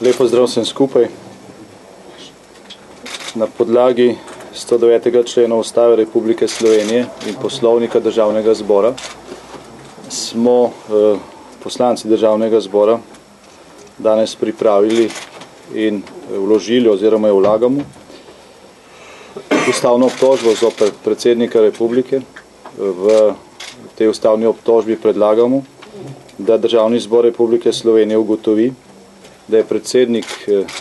Lepo zdrav vsem skupaj. Na podlagi 109. člena Ustave Republike Slovenije in Poslovnika Državnega zbora smo poslanci Državnega zbora danes pripravili in vložili oziroma jo vlagamo ustavno obtožbo zoper predsednika Republike. V tej ustavni obtožbi predlagamo, da Državni zbor Republike Slovenije ugotovi, da je predsednik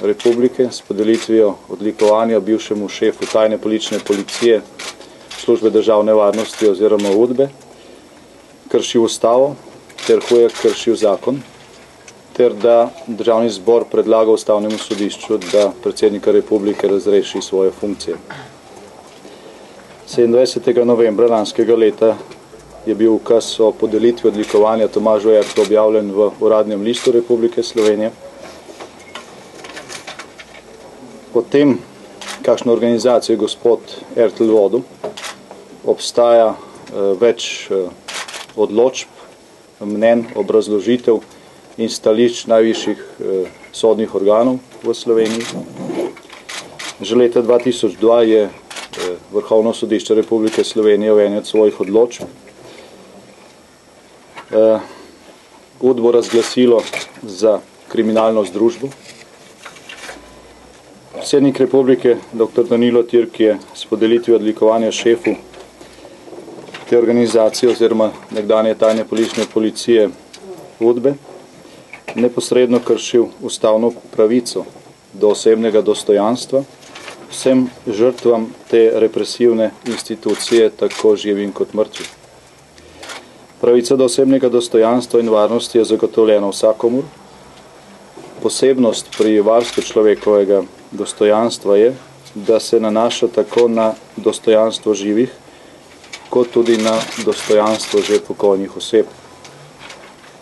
Republike s podelitvijo odlikovanja bivšemu šefu tajne politične policije službe državne varnosti oziroma UDBE kršil ustavo ter huje kršil zakon, ter da Državni zbor predlaga ustavnemu sodišču, da predsednika Republike razreši svoje funkcije. 27. novembra lanskega leta je bil ukaz o podelitvi odlikovanja Tomažu Ertlu objavljen v Uradnem listu Republike Slovenije. O tem, kakšno organizacijo je gospod Ertl vodil, obstaja več odločb, mnenj, obrazložitev in stališč najvišjih sodnih organov v Sloveniji. Že leta 2002 je Vrhovno sodišče Republike Slovenije v eni od svojih odločb UDBO razglasilo za kriminalno združbo. Predsednik Republike, dr. Danilo Türk, je s podelitvijo odlikovanja šefu te organizacije oziroma nekdanje tajne politične policije UDBE neposredno kršil ustavno pravico do osebnega dostojanstva vsem žrtvam te represivne institucije, tako živim kot mrtvi. Pravica do osebnega dostojanstva in varnosti je zagotovljena vsakomur. Posebnost pri varstvu človekovega dostojanstva je, da se nanaša tako na dostojanstvo živih, kot tudi na dostojanstvo že pokojnih oseb.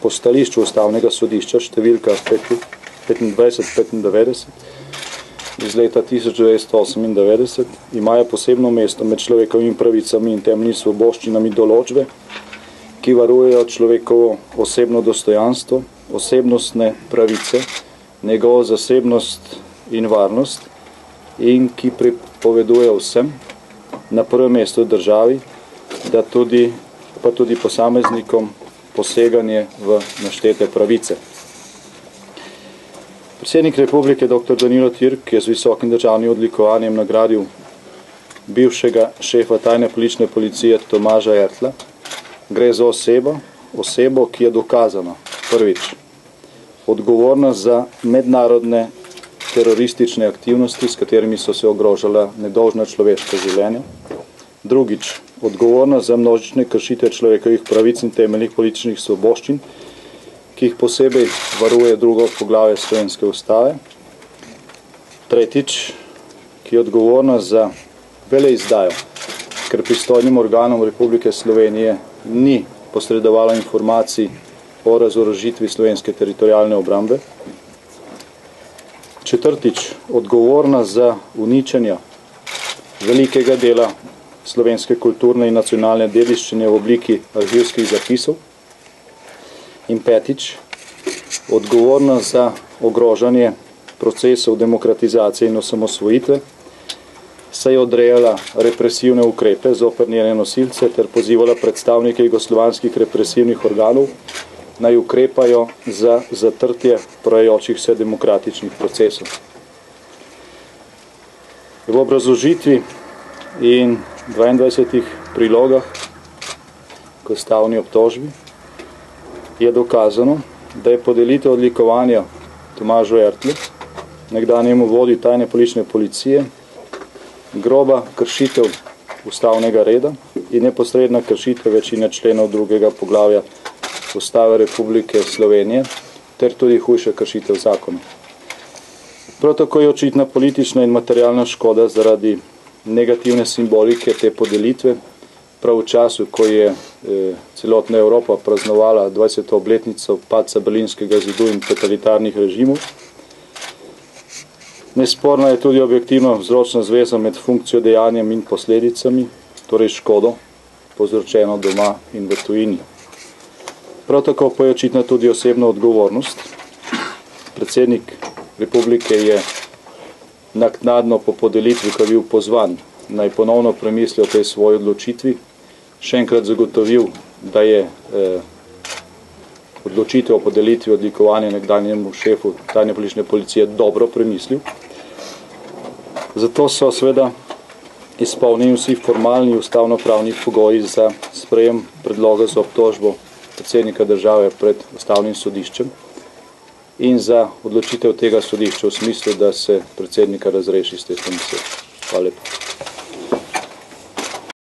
Po stališču ustavnega sodišča številka 2595 iz leta 1998 imajo posebno mesto med človekovimi pravicami in temeljnimi svoboščinami določbe, ki varujejo človekovo osebno dostojanstvo, osebnostne pravice, njegovo zasebnost in varnost in ki pripovedujejo vsem, na prvem mestu državi, pa tudi posameznikom poseganje v naštete pravice. Predsednik Republike dr. Danilo Türk je z visokim državnim odlikovanjem nagradil bivšega šefa tajne politične policije Tomaža Ertla. Gre za osebo, ki je dokazano, prvič, odgovorna za mednarodne teroristične aktivnosti, s katerimi so se ogrožala nedolžna človeška življenja. Drugič, odgovorna za množične kršitve človekovih pravic in temeljnih političnih svoboščin, ki jih posebej varuje drugo poglavje slovenske ustave. Tretjič, ki je odgovorna za veleizdajo, ker pristojnim organom Republike Slovenije ni posredovala informacij o razorožitvi slovenske teritorialne obrambe. Četrtič, odgovorna za uničenje velikega dela slovenske kulturne in nacionalne dediščine v obliki arhivskih zapisov. In petič, odgovorna za ogrožanje procesov demokratizacije in osamosvojitve, saj je odrejala represivne ukrepe zoper njene nosilce ter pozivala predstavnike jugoslovanskih represivnih organov naj ukrepajo za zatrtje porajajočih se demokratičnih procesov. V obrazložitvi in 22 prilogah k ustavni obtožbi je dokazano, da je podelitev odlikovanja Tomažu Ertlu, nekdanjemu vodji tajne politične policije, groba kršitev ustavnega reda in neposredna kršitev večine členov drugega poglavja Ustave Republike Slovenije ter tudi hujša kršitev zakona. Prav tako je očitna politična in materialna škoda zaradi negativne simbolike te podelitve, prav v času, ko je celotna Evropa praznovala 20. obletnico padca Berlinskega zidu in totalitarnih režimov. Nesporna je tudi objektivno vzročna zveza med funkcijo, dejanjem in posledicami, torej škodo, povzročeno doma in v tujini. Prav tako pa je očitna tudi osebna odgovornost. Predsednik republike je naknadno po podelitvi, ko je bil pozvan, naj ponovno premisli o tej svoji odločitvi, še enkrat zagotovil, da je odločitev o podelitvi odlikovanja nekdanjemu šefu tajne politične policije dobro premislil. Zato so seveda izpolnjeni vsi formalni ustavnopravni pogoji za sprejem predloga za obtožbo predsednika države pred ustavnim sodiščem in za odločitev tega sodišča v smislu, da se predsednika razreši iz te funkcije. Hvala lepa.